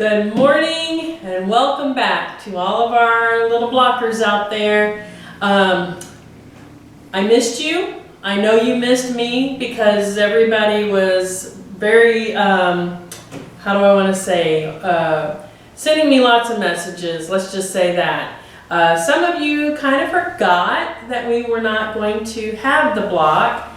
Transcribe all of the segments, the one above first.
Good morning and welcome back to all of our little blockers out there. I missed you. I know you missed me because everybody was very, how do I want to say, sending me lots of messages, let's just say that. Some of you kind of forgot that we were not going to have the block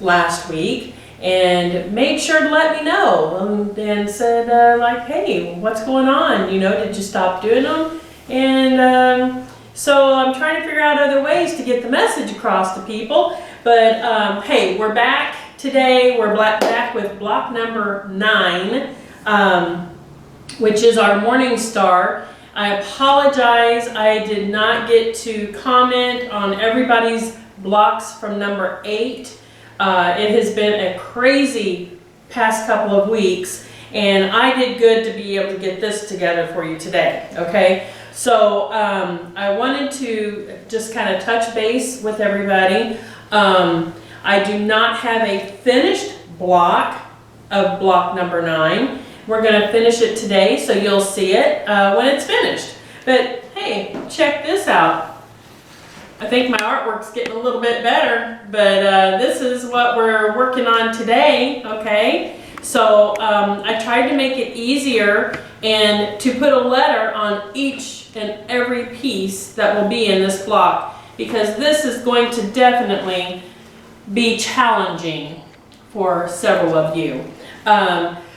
last week and made sure to let me know and said like, hey, what's going on? You know, did you stop doing them? And so I'm trying to figure out other ways to get the message across to people. But hey, we're back today. We're back with block number 9, which is our Morning Star. I apologize, I did not get to comment on everybody's blocks from number 8. It has been a crazy past couple of weeks, and I did good to be able to get this together for you today, okay? So I wanted to just kind of touch base with everybody. I do not have a finished block of block number 9. We're going to finish it today, so you'll see it when it's finished. But hey, check this out. I think my artwork's getting a little bit better, but this is what we're working on today, okay? So I tried to make it easier and to put a letter on each and every piece that will be in this block, because this is going to definitely be challenging for several of you.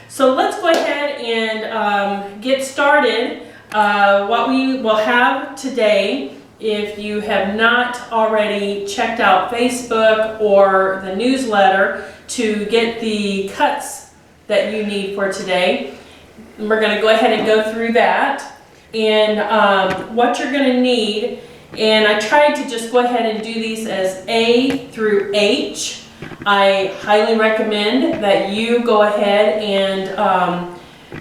So let's go ahead and get started. What we will have today, if you have not already checked out Facebook or the newsletter to get the cuts that you need for today, we're going to go ahead and go through that. And what you're going to need, and I tried to just go ahead and do these as A through H. I highly recommend that you go ahead and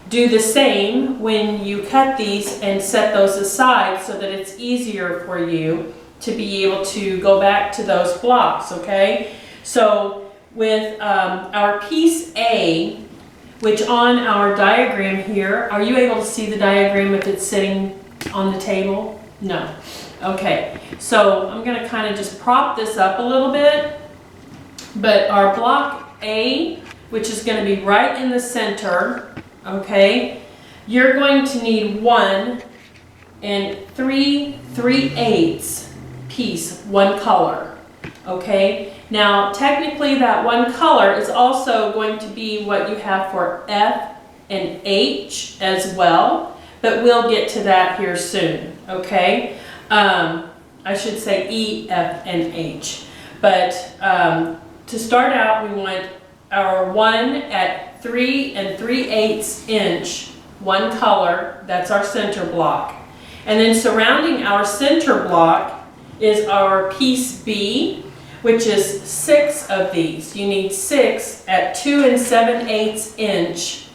do the same when you cut these and set those aside so that it's easier for you to be able to go back to those blocks, okay? So with our piece A, which on our diagram here, are you able to see the diagram if it's sitting on the table? No. Okay, so I'm going to kind of just prop this up a little bit. But our block A, which is going to be right in the center, okay, you're going to need 1 3/8 piece, one color, okay? Now, technically that one color is also going to be what you have for F and H as well, but we'll get to that here soon, okay? I should say E, F, and H, but to start out, we want our 1 at 3 3/8 inch, one color, that's our center block. And then surrounding our center block is our piece B, which is 6 of these. You need 6 at 2 7/8 inch,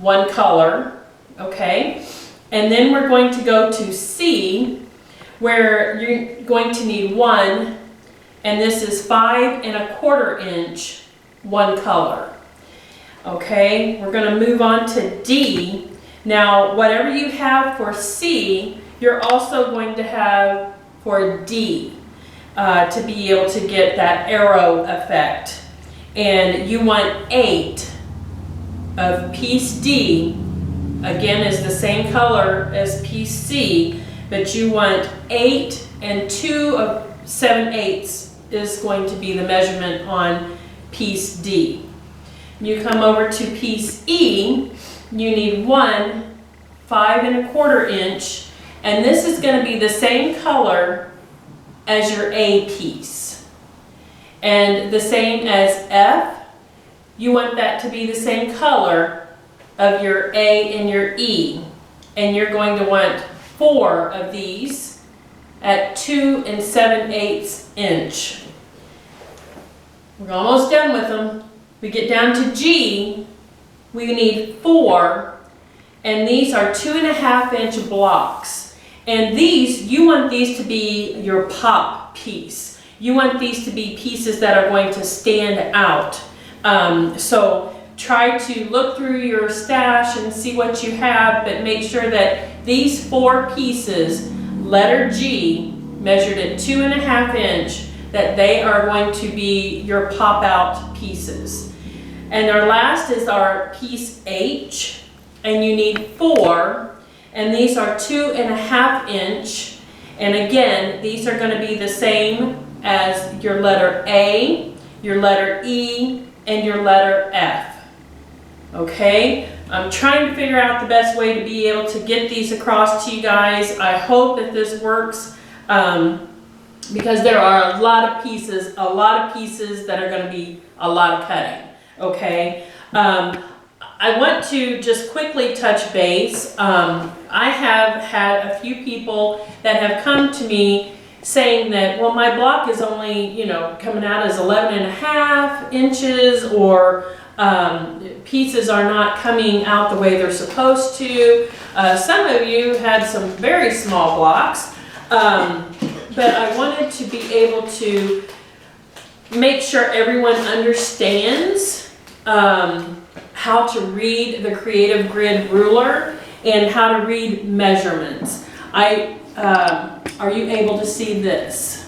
one color, okay? And then we're going to go to C, where you're going to need 1, and this is 5 1/4 inch, one color. Okay, we're going to move on to D. Now, whatever you have for C, you're also going to have for D to be able to get that arrow effect. And you want 8 of piece D, again is the same color as piece C, but you want 8 2 7/8 is going to be the measurement on piece D. You come over to piece E, you need 1 5 1/4 inch, and this is going to be the same color as your A piece. And the same as F, you want that to be the same color of your A and your E. And you're going to want 4 of these at 2 7/8 inch. We're almost done with them. We get down to G, we need 4, and these are 2 1/2 inch blocks. And these, you want these to be your pop piece. You want these to be pieces that are going to stand out. So try to look through your stash and see what you have, but make sure that these 4 pieces, letter G, measured at 2.5 inch, that they are going to be your pop-out pieces. And our last is our piece H, and you need 4, and these are 2.5 inch. And again, these are going to be the same as your letter A, your letter E, and your letter F. Okay, I'm trying to figure out the best way to be able to get these across to you guys. I hope that this works because there are a lot of pieces that are going to be a lot of cutting. Okay, I want to just quickly touch base. I have had a few people that have come to me saying that, well, my block is only, you know, coming out as 11.5 inches, or pieces are not coming out the way they're supposed to. Some of you had some very small blocks, but I wanted to be able to make sure everyone understands how to read the Creative Grid ruler and how to read measurements. Are you able to see this?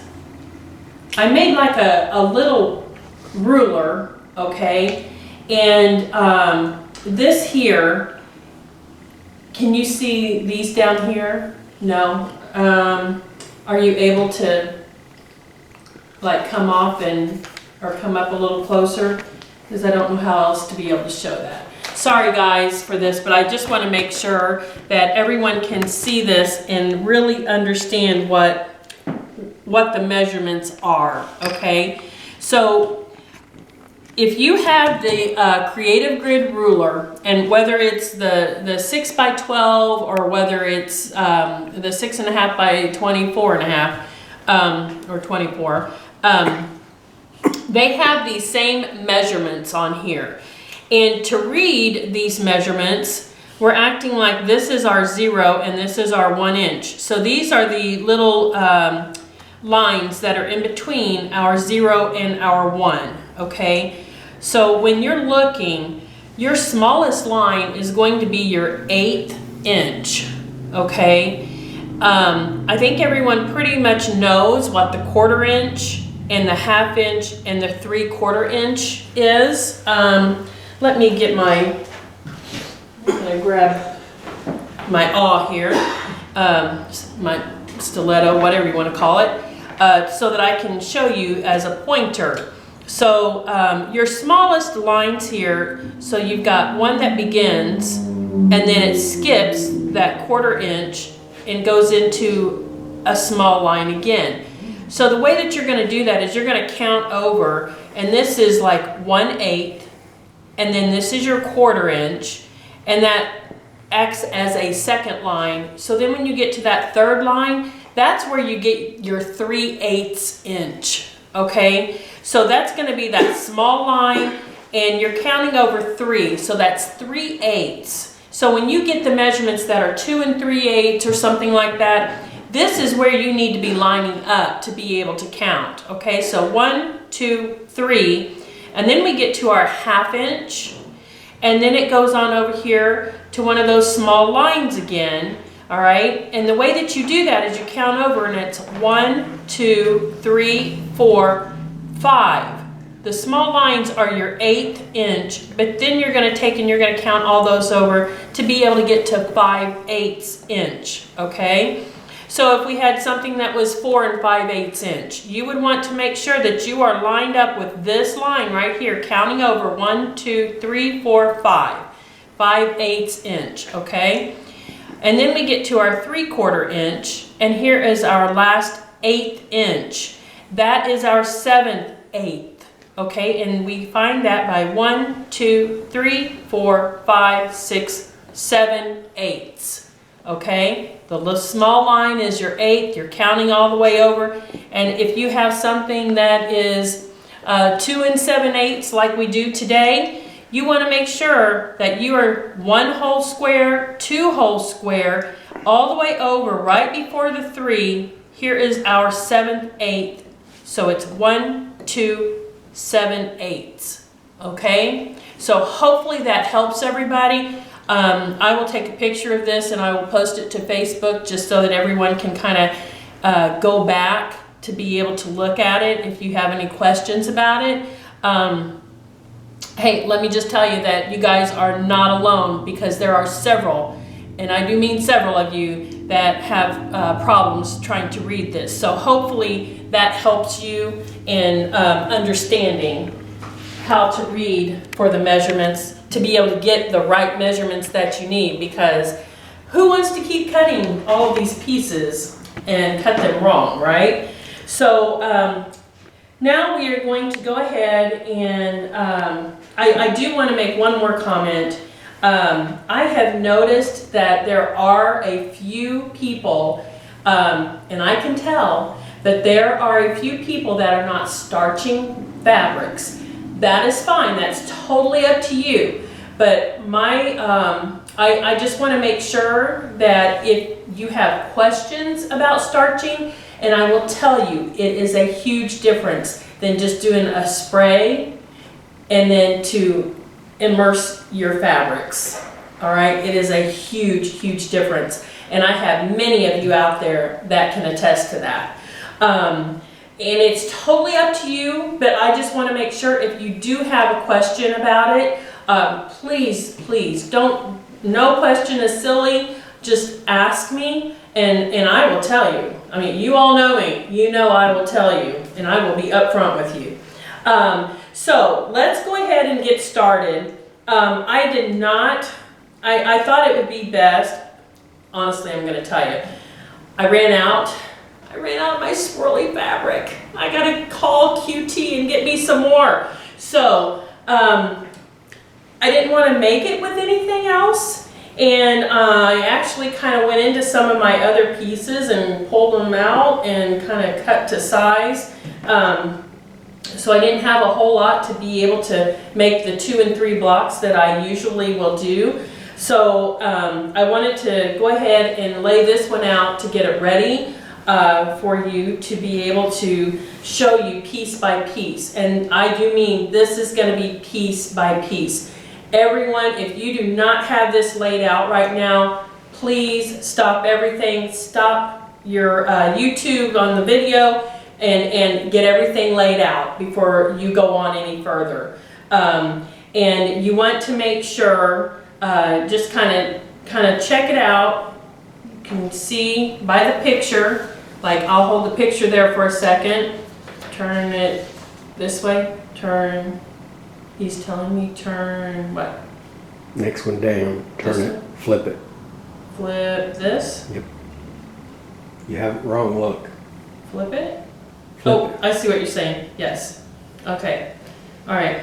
I made like a little ruler, okay? And this here, can you see these down here? No? Are you able to like come off or come up a little closer? Because I don't know how else to be able to show that. Sorry guys for this, but I just want to make sure that everyone can see this and really understand what the measurements are, okay? So if you have the Creative Grid ruler, and whether it's the 6 by 12 or whether it's the 6.5 by 24.5 or 24, they have these same measurements on here. And to read these measurements, we're acting like this is our 0 and this is our 1 inch. So these are the little lines that are in between our 0 and our 1, okay? So when you're looking, your smallest line is going to be your 1/8 inch, okay? I think everyone pretty much knows what the 1/4 inch and the 1/2 inch and the 3/4 inch is. Let me get I'm gonna grab my awl here, my stiletto, whatever you want to call it, so that I can show you as a pointer. So your smallest lines here, so you've got one that begins and then it skips that 1/4 inch and goes into a small line again. So the way that you're going to do that is you're going to count over, and this is like 1/8, and then this is your 1/4 inch, and that acts as a second line. So then when you get to that third line, that's where you get your 3/8 inch, okay? So that's going to be that small line, and you're counting over 3, so that's 3/8. So when you get the measurements that are 2 3/8 or something like that, this is where you need to be lining up to be able to count, okay? So 1, 2, 3, and then we get to our 1/2 inch, and then it goes on over here to one of those small lines again, all right? And the way that you do that is you count over, and it's 1, 2, 3, 4, 5. The small lines are your 1/8 inch, but then you're going to take and you're going to count all those over to be able to get to 5/8 inch, okay? So if we had something that was 4 5/8 inch, you would want to make sure that you are lined up with this line right here, counting over 1, 2, 3, 4, 5, 5/8 inch, okay? And then we get to our 3/4 inch, and here is our last 1/8 inch. That is our 7/8, okay? And we find that by 1, 2, 3, 4, 5, 6, 7 eighths. Okay, the small line is your 1/8. You're counting all the way over, and if you have something that is 2 7/8 like we do today, you want to make sure that you are 1 whole square, 2 whole square, all the way over right before the 3. Here is our 7/8, so it's 1, 2, 7/8. Okay, So hopefully that helps everybody. I will take a picture of this and I will post it to Facebook just so that everyone can kind of go back to be able to look at it if you have any questions about it. Hey, let me just tell you that you guys are not alone, because there are several, and I do mean several of you, that have problems trying to read this. So hopefully that helps you in understanding how to read for the measurements, to be able to get the right measurements that you need, because who wants to keep cutting all of these pieces and cut them wrong, right? So now we are going to go ahead and I do want to make one more comment. I have noticed that there are a few people, and I can tell that there are a few people that are not starching fabrics. That is fine. That's totally up to you. But I just want to make sure that if you have questions about starching, and I will tell you, it is a huge difference than just doing a spray and then to immerse your fabrics. All right, it is a huge, huge difference. And I have many of you out there that can attest to that. And it's totally up to you, but I just want to make sure if you do have a question about it, please don't, no question is silly, just ask me and I will tell you. I mean, you all know me, you know I will tell you, and I will be upfront with you. So let's go ahead and get started. I thought it would be best, honestly, I'm going to tell you, I ran out of my swirly fabric. I got to call QT and get me some more. So I didn't want to make it with anything else, and I actually kind of went into some of my other pieces and pulled them out and kind of cut to size. So I didn't have a whole lot to be able to make the 2 and 3 blocks that I usually will do. So I wanted to go ahead and lay this one out to get it ready for you to be able to show you piece by piece. And I do mean this is going to be piece by piece. Everyone, if you do not have this laid out right now, please stop everything, stop your YouTube on the video, and get everything laid out before you go on any further. And you want to make sure, just kind of check it out. You can see by the picture, like I'll hold the picture there for a second, turn it this way, turn, he's telling me turn what? Next one down, turn it, flip it. Flip this? Yep. You have it wrong, look. Flip it? Flip Oh, it. I see what you're saying. Yes. Okay. All right.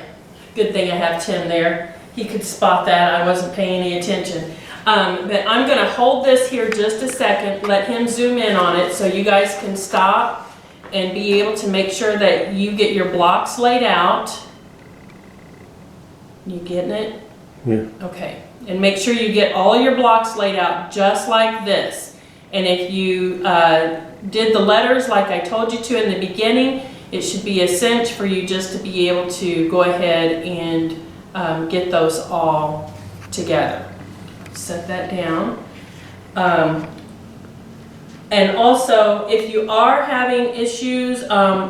Good thing I have Tim there. He could spot that. I wasn't paying any attention. But I'm going to hold this here just a second, let him zoom in on it so you guys can stop and be able to make sure that you get your blocks laid out. You getting it? Yeah. Okay. And make sure you get all your blocks laid out just like this. And if you did the letters like I told you to in the beginning, it should be a cinch for you just to be able to go ahead and get those all together. Set that down. And also, if you are having issues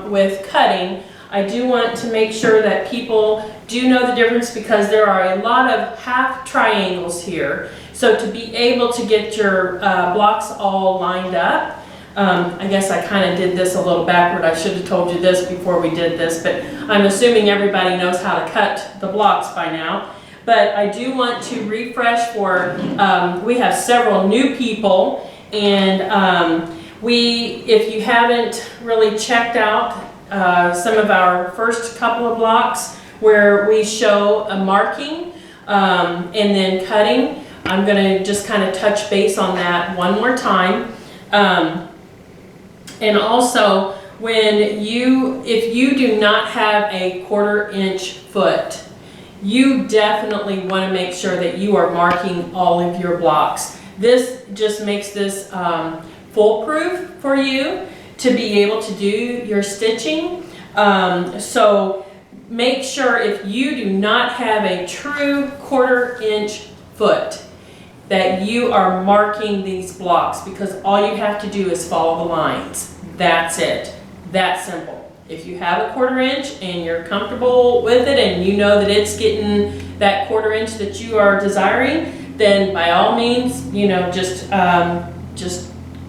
with cutting, I do want to make sure that people do know the difference, because there are a lot of half triangles here. So to be able to get your blocks all lined up, I guess I kind of did this a little backward. I should have told you this before we did this, but I'm assuming everybody knows how to cut the blocks by now. But I do want to refresh for, we have several new people, and if you haven't really checked out some of our first couple of blocks where we show a marking and then cutting, I'm going to just kind of touch base on that one more time. And also, if you do not have a 1/4 inch foot, you definitely want to make sure that you are marking all of your blocks. This just makes this foolproof for you to be able to do your stitching. So make sure if you do not have a true 1/4 inch foot, that you are marking these blocks, because all you have to do is follow the lines. That's it. That simple. If you have a 1/4 inch and you're comfortable with it and you know that it's getting that 1/4 inch that you are desiring, then by all means, you know, just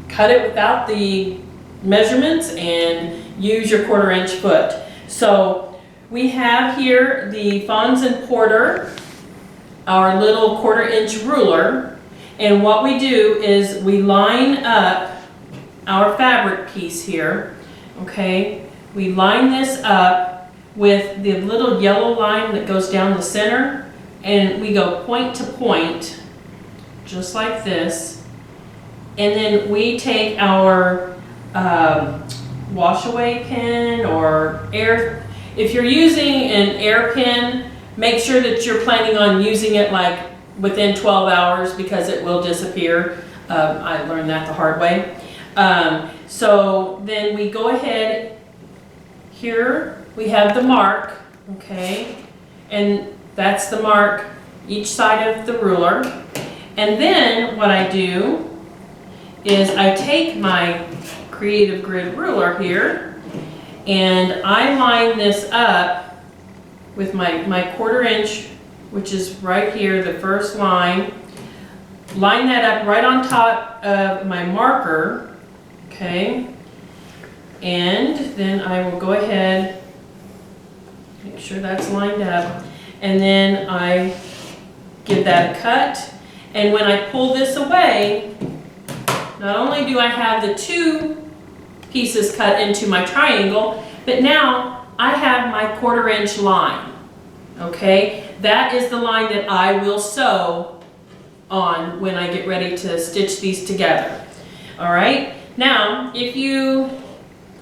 cut it without the measurements and use your 1/4 inch foot. So we have here the Fons and Porter, our little 1/4 inch ruler. And what we do is we line up our fabric piece here, okay? We line this up with the little yellow line that goes down the center, and we go point to point, just like this. And then we take our wash away pin or air, if you're using an air pin, make sure that you're planning on using it like within 12 hours because it will disappear. I learned that the hard way. So then we go ahead, here we have the mark, okay, and that's the mark each side of the ruler. And then what I do is I take my Creative Grid ruler here and I line this up with my 1/4 inch, which is right here, the first line. Line that up right on top of my marker, okay? And then I will go ahead, make sure that's lined up, and then I give that a cut. And when I pull this away, not only do I have the 2 pieces cut into my triangle, but now I have my 1/4 inch line, okay? That is the line that I will sew on when I get ready to stitch these together. All right, now if you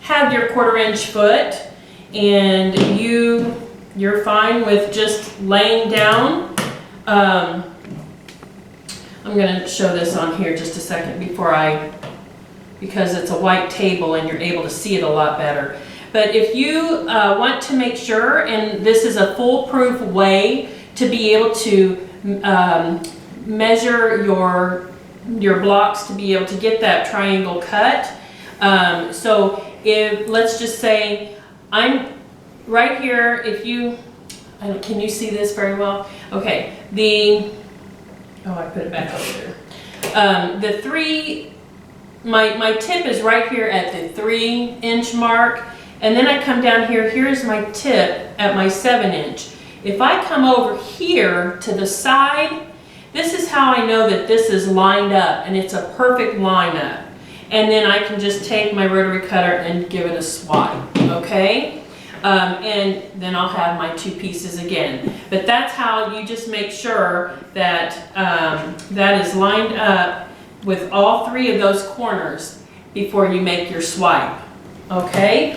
have your 1/4 inch foot and you're fine with just laying down, I'm going to show this on here just a second because it's a white table and you're able to see it a lot better. But if you want to make sure, and this is a foolproof way to be able to measure your blocks to be able to get that triangle cut. So if, let's just say, I'm right here, if you, can you see this very well? Okay, I put it back over there. My tip is right here at the 3 inch mark, and then I come down here, here's my tip at my 7 inch. If I come over here to the side, this is how I know that this is lined up and it's a perfect lineup. And then I can just take my rotary cutter and give it a swipe, okay? And then I'll have my 2 pieces again. But that's how you just make sure that that is lined up with all 3 of those corners before you make your swipe, okay?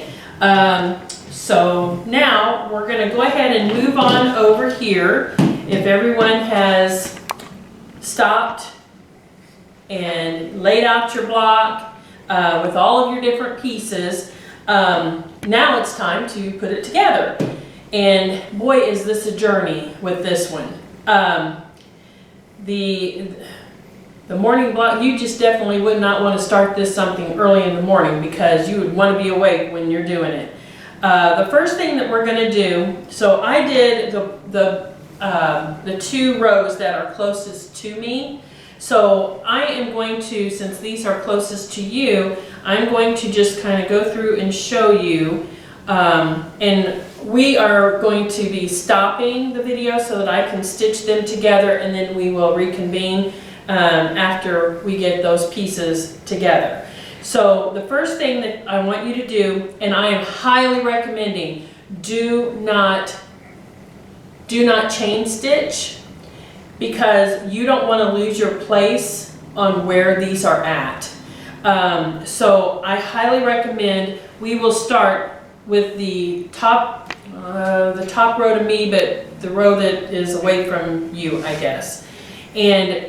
So now we're going to go ahead and move on over here. If everyone has stopped and laid out your block with all of your different pieces, now it's time to put it together. And boy, is this a journey with this one. The morning block, you just definitely would not want to start this something early in the morning because you would want to be awake when you're doing it. The first thing that we're going to do, so I did the 2 rows that are closest to me. So I am going to, since these are closest to you, I'm going to just kind of go through and show you. And we are going to be stopping the video so that I can stitch them together, and then we will reconvene after we get those pieces together. So the first thing that I want you to do, and I am highly recommending, do not chain stitch, because you don't want to lose your place on where these are at. So I highly recommend we will start with the top row to me, but the row that is away from you, I guess. And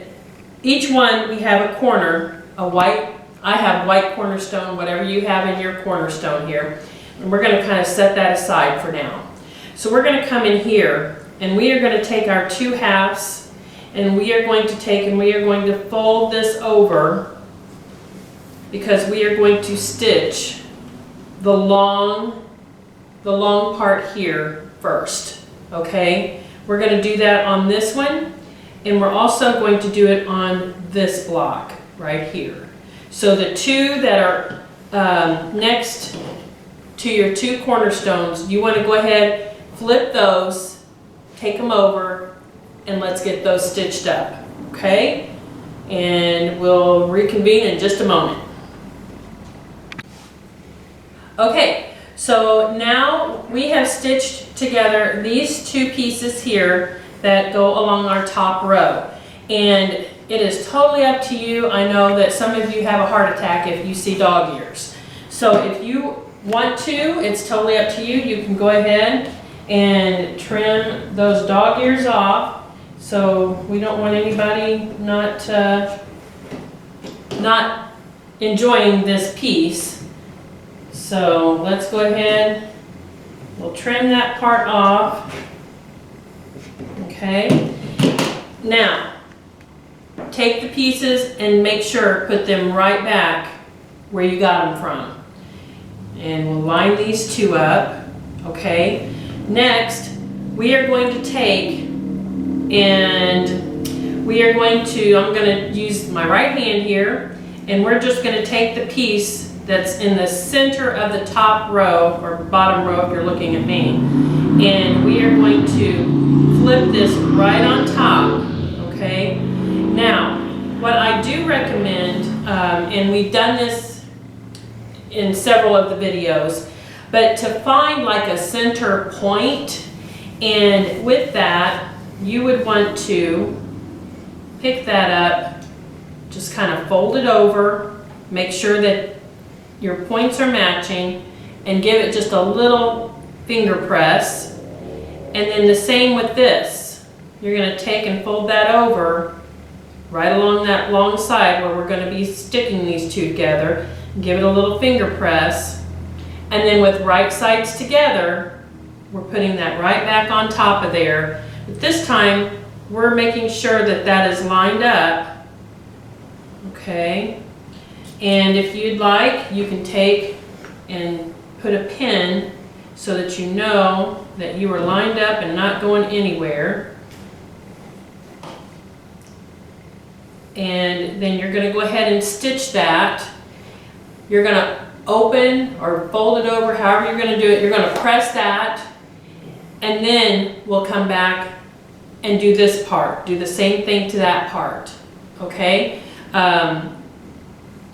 each one we have a corner, I have white cornerstone, whatever you have in your cornerstone here. And we're going to kind of set that aside for now. So we're going to come in here and we are going to take our 2 halves and we are going to take and we are going to fold this over because we are going to stitch the long part here first, okay? We're going to do that on this one, and we're also going to do it on this block right here. So the 2 that are next to your 2 cornerstones, you want to go ahead, flip those, take them over, and let's get those stitched up, okay? And we'll reconvene in just a moment. Okay, so now we have stitched together these 2 pieces here that go along our top row. And it is totally up to you. I know that some of you have a heart attack if you see dog ears. So if you want to, it's totally up to you. You can go ahead and trim those dog ears off. So we don't want anybody not enjoying this piece. So let's go ahead, we'll trim that part off, okay? Now, take the pieces and make sure, put them right back where you got them from. And we'll line these 2 up, okay? Next, we are going to take and we are going to, I'm going to use my right hand here, and we're just going to take the piece that's in the center of the top row or bottom row if you're looking at me, and we are going to flip this right on top, okay? Now, what I do recommend, and we've done this in several of the videos, but to find like a center point, and with that, you would want to pick that up, just kind of fold it over, make sure that your points are matching, and give it just a little finger press. And then the same with this. You're going to take and fold that over right along that long side where we're going to be sticking these 2 together. Give it a little finger press. And then with right sides together, we're putting that right back on top of there. But this time, we're making sure that that is lined up. Okay. And if you'd like, you can take and put a pin so that you know that you are lined up and not going anywhere. And then you're going to go ahead and stitch that. You're going to open or fold it over, however you're going to do it. You're going to press that, and then we'll come back and do this part. Do the same thing to that part. Okay?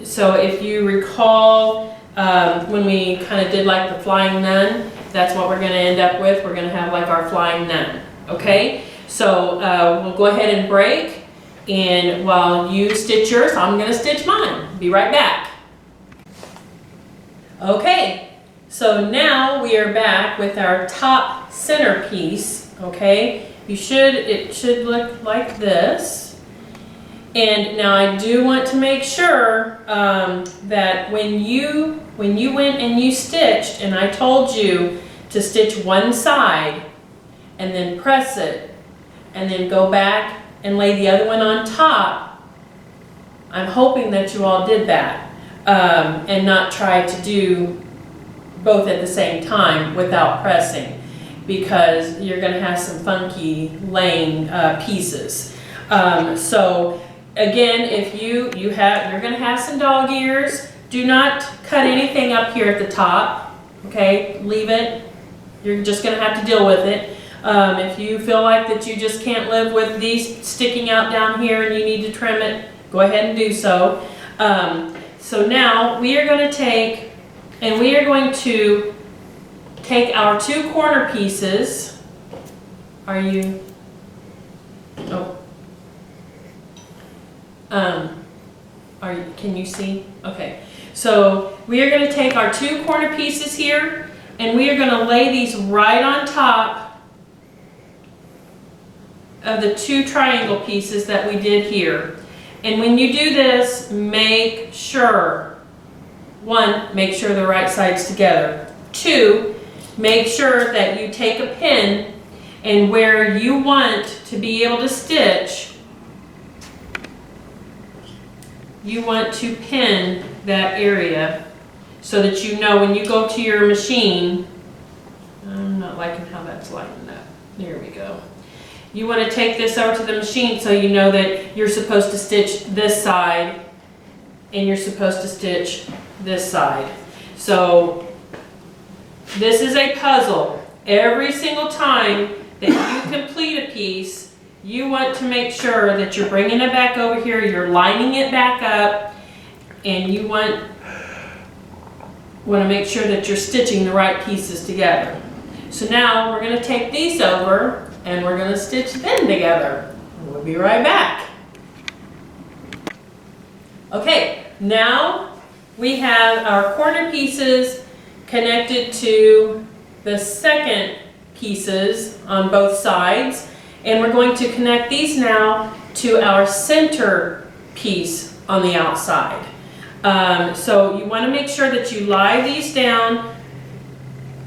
So if you recall when we kind of did like the flying nun, that's what we're going to end up with. We're going to have like our flying nun. Okay? So we'll go ahead and break, and while you stitch yours, I'm going to stitch mine. Be right back. Okay, so now we are back with our top center piece. Okay? It should look like this. And now I do want to make sure that when you went and you stitched, and I told you to stitch one side and then press it and then go back and lay the other one on top, I'm hoping that you all did that and not try to do both at the same time without pressing, because you're going to have some funky laying pieces. So again, if you're going to have some dog ears, do not cut anything up here at the top. Okay, leave it. You're just going to have to deal with it. If you feel like that you just can't live with these sticking out down here and you need to trim it, go ahead and do so. So now we are going to take our 2 corner pieces. Can you see? Okay. So we are going to take our 2 corner pieces here, and we are going to lay these right on top of the 2 triangle pieces that we did here. And when you do this, make sure, 1, make sure the right side's together. 2, make sure that you take a pin and where you want to be able to stitch, you want to pin that area so that you know when you go to your machine. I'm not liking how that's lighting up. There we go. You want to take this over to the machine so you know that you're supposed to stitch this side and you're supposed to stitch this side. So this is a puzzle. Every single time that you complete a piece, you want to make sure that you're bringing it back over here, you're lining it back up, and you want to make sure that you're stitching the right pieces together. So now we're going to take these over and we're going to stitch them together. We'll be right back. Okay, now we have our corner pieces connected to the second pieces on both sides, and we're going to connect these now to our center piece on the outside. So you want to make sure that you lie these down,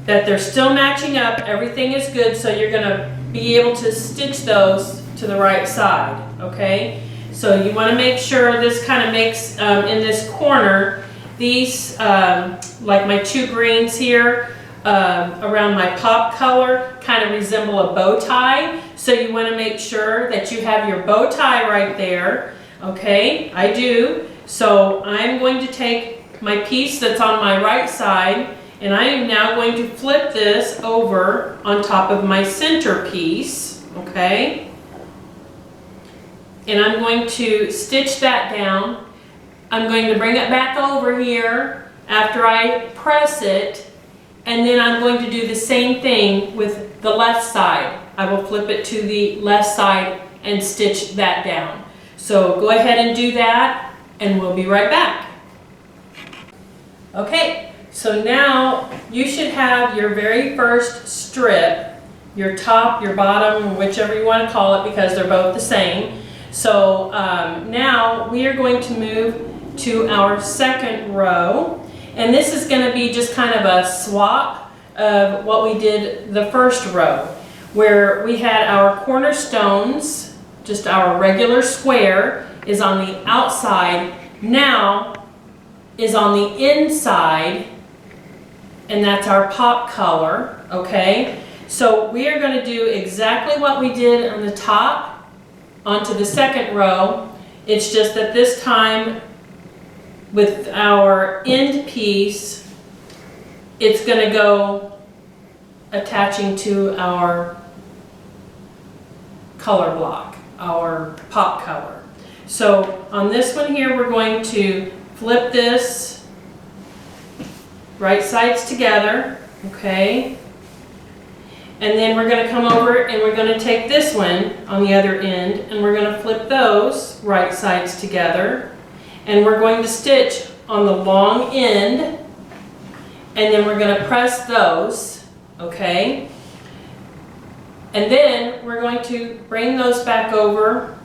that they're still matching up, everything is good, so you're going to be able to stitch those to the right side, okay? So you want to make sure this kind of makes, in this corner, these, like my two greens here, around my pop color, kind of resemble a bow tie. So you want to make sure that you have your bow tie right there, okay? I do. So I'm going to take my piece that's on my right side, and I am now going to flip this over on top of my center piece, okay? And I'm going to stitch that down. I'm going to bring it back over here after I press it, and then I'm going to do the same thing with the left side. I will flip it to the left side and stitch that down. So go ahead and do that, and we'll be right back. Okay, so now you should have your very first strip, your top, your bottom, whichever you want to call it, because they're both the same. So now we are going to move to our second row, and this is going to be just kind of a swap of what we did the first row, where we had our cornerstones, just our regular square is on the outside, now is on the inside, and that's our pop color, okay? So we are going to do exactly what we did on the top onto the second row. It's just that this time with our end piece, it's going to go attaching to our color block, our pop color. So on this one here, we're going to flip this right sides together, okay? And then we're going to come over and we're going to take this one on the other end, and we're going to flip those right sides together. And we're going to stitch on the long end, and then we're going to press those, okay? And then we're going to bring those back over,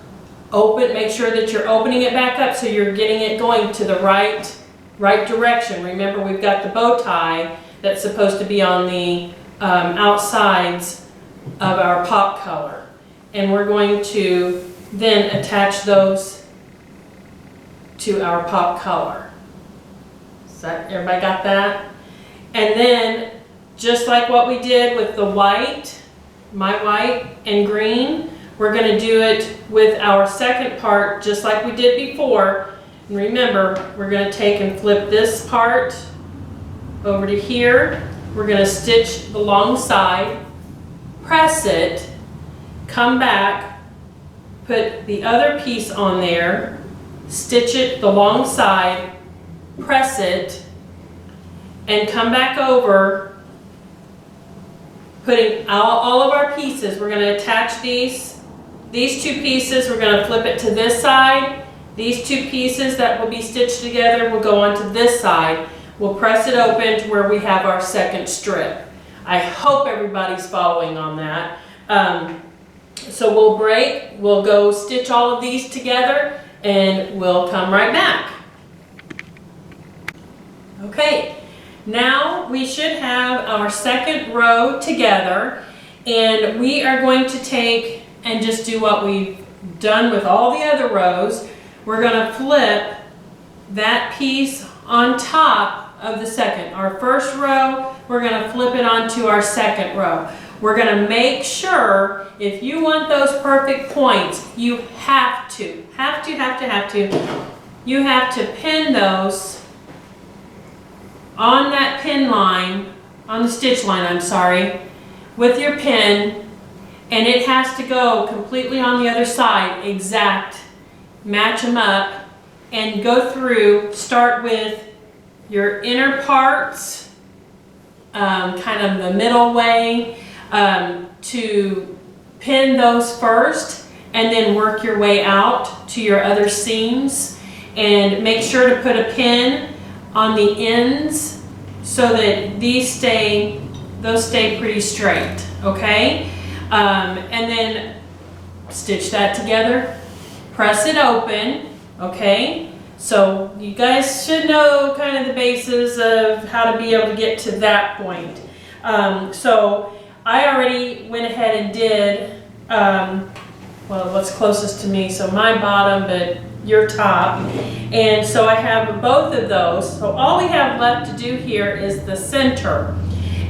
open, make sure that you're opening it back up so you're getting it going to the right direction. Remember, we've got the bow tie that's supposed to be on the outsides of our pop color. And we're going to then attach those to our pop color. So everybody got that? And then, just like what we did with the white, my white and green, we're going to do it with our second part just like we did before. And remember, we're going to take and flip this part over to here. We're going to stitch the long side, press it, come back, put the other piece on there, stitch it the long side, press it, and come back over, putting all of our pieces. We're going to attach these two pieces, we're going to flip it to this side. These two pieces that will be stitched together will go onto this side. We'll press it open to where we have our second strip. I hope everybody's following on that. So we'll break, we'll go stitch all of these together, and we'll come right back. Okay, Now we should have our second row together, and we are going to take and just do what we've done with all the other rows. We're going to flip that piece on top of the second. Our first row, we're going to flip it onto our second row. We're going to make sure, if you want those perfect points, you have to pin those on that pin line, on the stitch line, I'm sorry, with your pin, and it has to go completely on the other side, exact, match them up, and go through, start with your inner parts, kind of the middle way, to pin those first, and then work your way out to your other seams, and make sure to put a pin on the ends so that those stay pretty straight, okay? And then stitch that together, press it open, okay? So you guys should know kind of the basis of how to be able to get to that point. So I already went ahead and did, well, what's closest to me, so my bottom, but your top. And so I have both of those. So all we have left to do here is the center.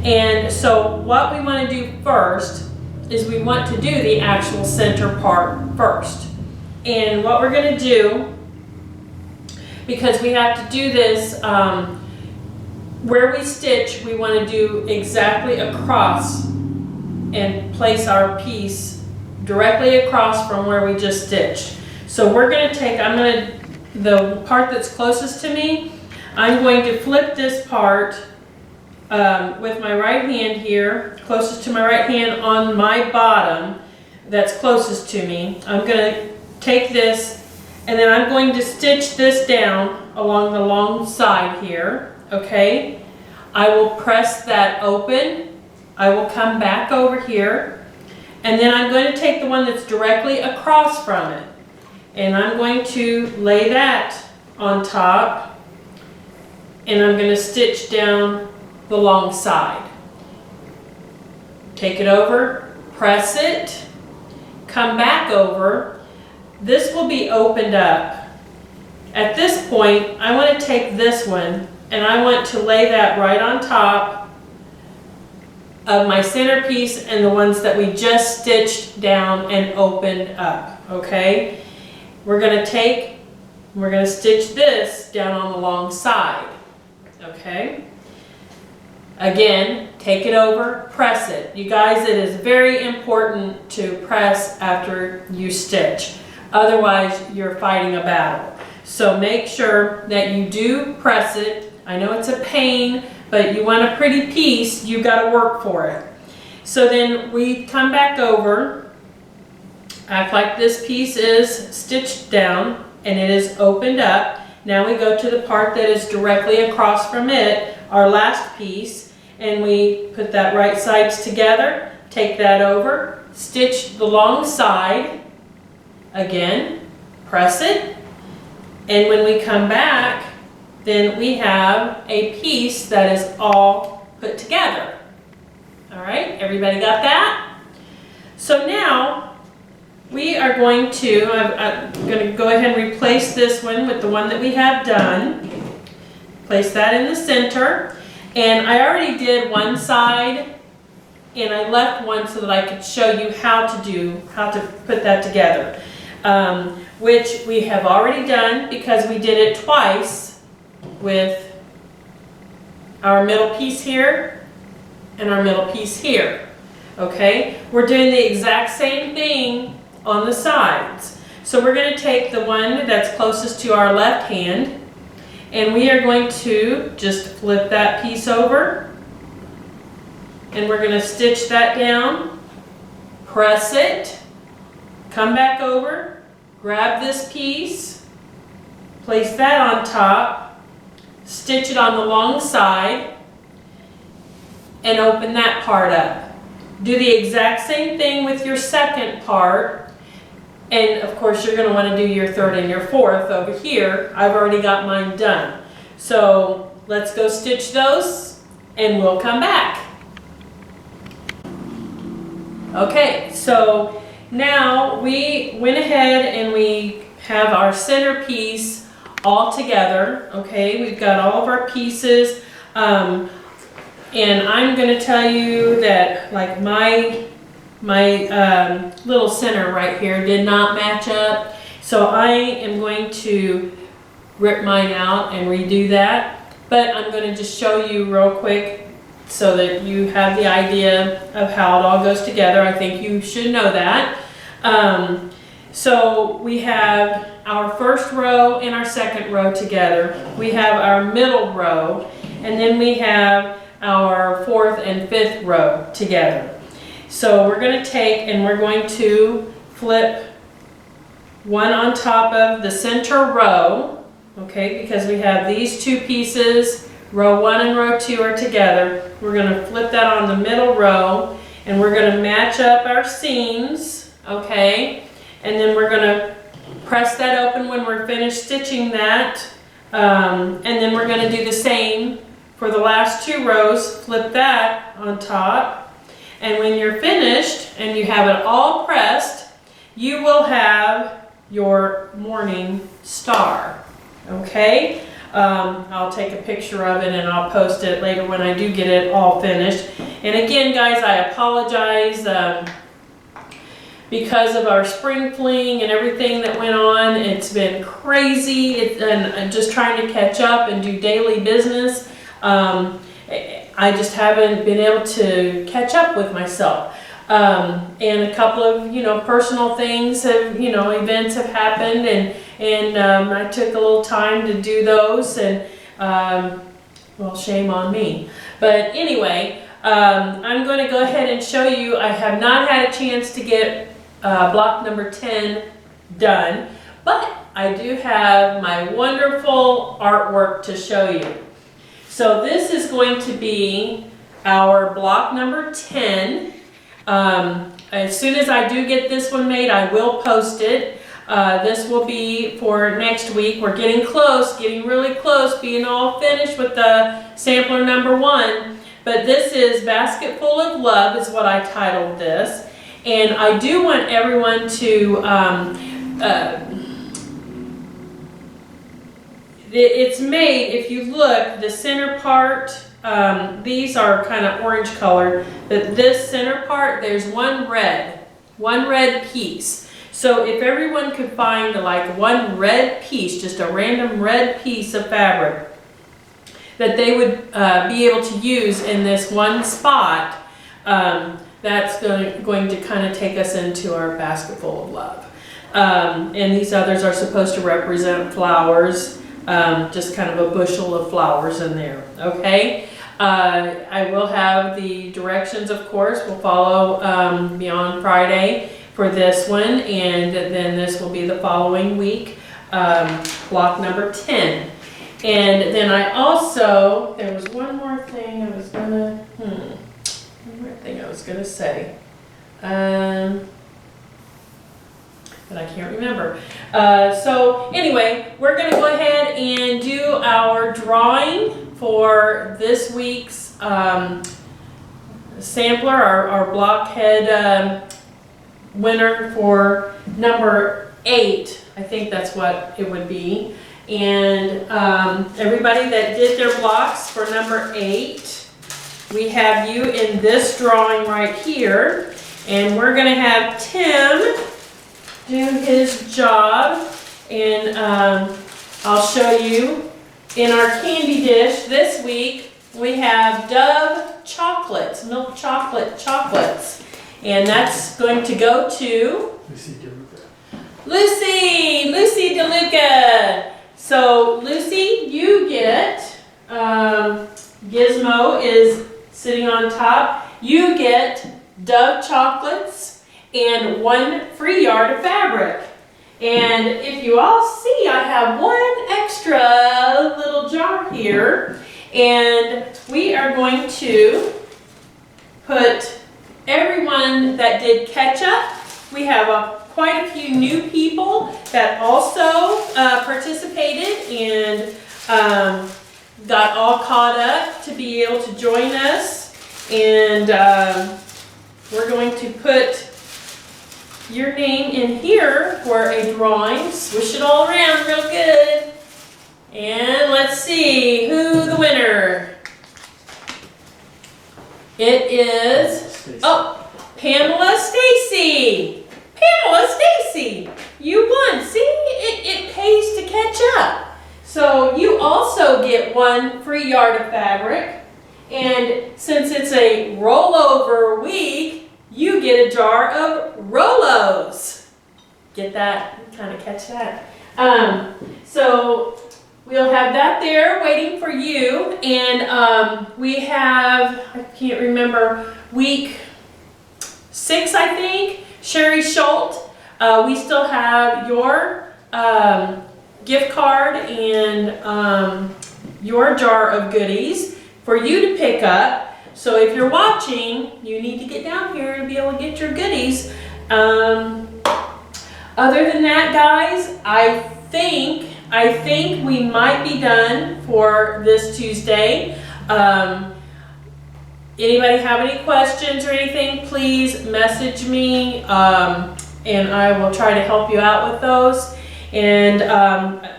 And so what we want to do first is we want to do the actual center part first. And what we're going to do, because we have to do this, where we stitch, we want to do exactly across and place our piece directly across from where we just stitched. So we're going to take, the part that's closest to me, I'm going to flip this part with my right hand here, closest to my right hand on my bottom that's closest to me. I'm going to take this and then I'm going to stitch this down along the long side here, okay? I will press that open. I will come back over here, and then I'm going to take the one that's directly across from it, and I'm going to lay that on top, and I'm going to stitch down the long side. Take it over, press it, come back over. This will be opened up. At this point, I want to take this one and I want to lay that right on top of my centerpiece and the ones that we just stitched down and opened up, okay? We're going to stitch this down on the long side, okay? Again, take it over, press it. You guys, it is very important to press after you stitch. Otherwise, you're fighting a battle. So make sure that you do press it. I know it's a pain, but you want a pretty piece, you've got to work for it. So then we come back over, act like this piece is stitched down and it is opened up. Now we go to the part that is directly across from it, our last piece, and we put that right sides together, take that over, stitch the long side, again, press it, and when we come back, then we have a piece that is all put together. All right, everybody got that? So now we are going to, I'm going to go ahead and replace this one with the one that we have done. Place that in the center. And I already did one side, and I left one so that I could show you how to put that together. Which we have already done because we did it twice with our middle piece here and our middle piece here. Okay, we're doing the exact same thing on the sides. So we're going to take the one that's closest to our left hand, and we are going to just flip that piece over, and we're going to stitch that down, press it, come back over, grab this piece, place that on top, stitch it on the long side, and open that part up. Do the exact same thing with your second part, and of course you're going to want to do your third and your fourth over here. I've already got mine done. So let's go stitch those and we'll come back. Okay, so now we went ahead and we have our centerpiece all together. Okay, we've got all of our pieces. And I'm going to tell you that like my little center right here did not match up. So I am going to rip mine out and redo that. But I'm going to just show you real quick so that you have the idea of how it all goes together. I think you should know that. So we have our first row and our second row together. We have our middle row, and then we have our fourth and fifth row together. So we're going to take and we're going to flip one on top of the center row, okay, because we have these two pieces. Row 1 and row 2 are together. We're going to flip that on the middle row and we're going to match up our seams, okay? And then we're going to press that open when we're finished stitching that. And then we're going to do the same for the last 2 rows. Flip that on top. And when you're finished and you have it all pressed, you will have your morning star, okay? I'll take a picture of it and I'll post it later when I do get it all finished. And again, guys, I apologize because of our spring fling and everything that went on. It's been crazy, and I'm just trying to catch up and do daily business. I just haven't been able to catch up with myself. And a couple of, personal things have, events have happened, and I took a little time to do those, and, well, shame on me. But anyway, I'm going to go ahead and show you. I have not had a chance to get block number 10 done, but I do have my wonderful artwork to show you. So this is going to be our block number 10. As soon as I do get this one made, I will post it. This will be for next week. We're getting close, getting really close, being all finished with the sampler number 1. But this is Basket Full of Love is what I titled this. And I do want everyone to, it's made, if you look, the center part, these are kind of orange colored, but this center part, there's one red piece. So if everyone could find like one red piece, just a random red piece of fabric that they would be able to use in this one spot, that's going to kind of take us into our basket full of love. And these others are supposed to represent flowers, just kind of a bushel of flowers in there, okay? I will have the directions, of course, will follow beyond Friday for this one, and then this will be the following week, block number 10. And then I also, there was one more thing I was gonna, say, but I can't remember. So anyway, we're gonna go ahead and do our drawing for this week's sampler, our blockhead winner for number 8. I think that's what it would be. And everybody that did their blocks for number 8, we have you in this drawing right here. And we're going to have Tim do his job. And I'll show you in our candy dish this week, we have Dove chocolates, milk chocolate chocolates. And that's going to go to Lucy DeLuca. So Lucy, you get, Gizmo is sitting on top. You get Dove chocolates and 1 free yard of fabric. And if you all see, I have 1 extra little jar here. And we are going to put everyone that did ketchup. We have quite a few new people that also participated and got all caught up to be able to join us. And we're going to put your name in here for a drawing. Swish it all around real good. And let's see who the winner. It is, oh, Pamela Stacy. Pamela Stacy, you won. See, it pays to catch up. So you also get one free yard of fabric. And since it's a rollover week, you get a jar of Rolos. Get that? Kind of catch that. So we'll have that there waiting for you. And we have, I can't remember, week 6, I think, Sherry Schultz. We still have your gift card and your jar of goodies for you to pick up. So if you're watching, you need to get down here to be able to get your goodies. Other than that, guys, I think we might be done for this Tuesday. Anybody have any questions or anything, please message me, and I will try to help you out with those. And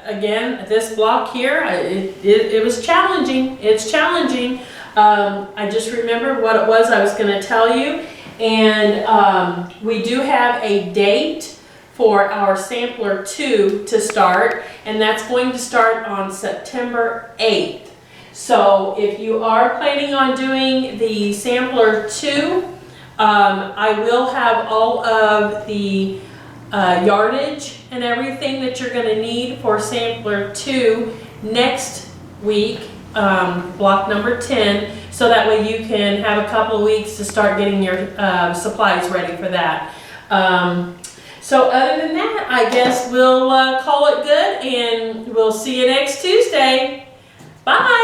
again, this block here, it was challenging. It's challenging. I just remembered what it was I was going to tell you. And we do have a date for our Sampler 2 to start, and that's going to start on September 8th. So if you are planning on doing the Sampler 2, I will have all of the yardage and everything that you're going to need for Sampler 2 next week, block number 10, so that way you can have a couple of weeks to start getting your supplies ready for that. So other than that, I guess we'll call it good, and we'll see you next Tuesday. Bye!